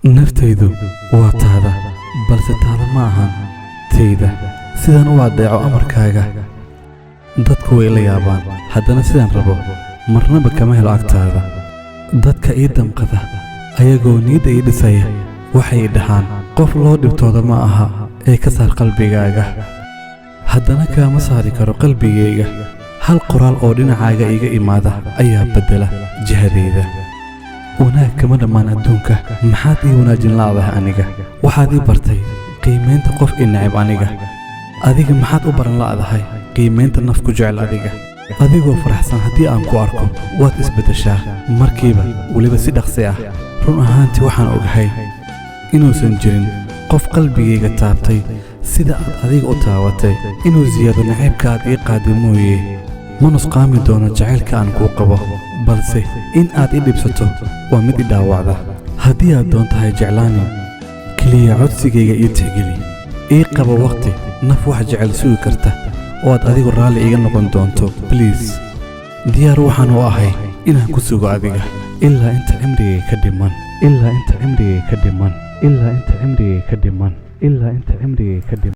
naftaydu waa taada balse taada ma ahan tayda sidaan u adeeco amarkaaga dadku way la yaabaan haddana sidaan rabo marnaba kama helo agtaada dadka ii damqada ayagoo niyadda ii dhisaya waxay dhahaan qof loo dhibtooda ma aha ee ka saar qalbigaaga haddana kaama saari karo qalbigayga hal qoraal oo dhinacaaga iga imaada ayaa beddela jihadayda wanaag kama dhammaan adduunka maxaad ii wanaajin la'dahay aniga waxaad ii bartay qiimaynta qof ii neceb aniga adiga maxaad u baran la'dahay qiimaynta naf ku jecel adiga adigoo faraxsan haddii aan ku arko waad isbeddeshaa markiiba weliba si dhaqsi ah run ahaantii waxaan ogahay inuusan jirin qof qalbigayga taabtay sida aad adiga u taabatay inuu siyaado nacaybka aad ii qaadi mooye ma nusqaami doono jacaylka aan kuu qabo balse in aad ii dhibsato waa mid i dhaawacda haddii aad doontahay jeclaani keliya codsigayga ii tixgeli ii qabo wakhti naf wax jecel sugi karta oo aad adigu raalli iiga noqon doonto bliis diyaar waxaan u ahay inaan ku sugo adiga ilaa inta cimrigay ka dhiman ilaa inta cimrigay ka dhiman ilaa inta cimrigay ka dhiman ilaa inta cimrigay ka dhiman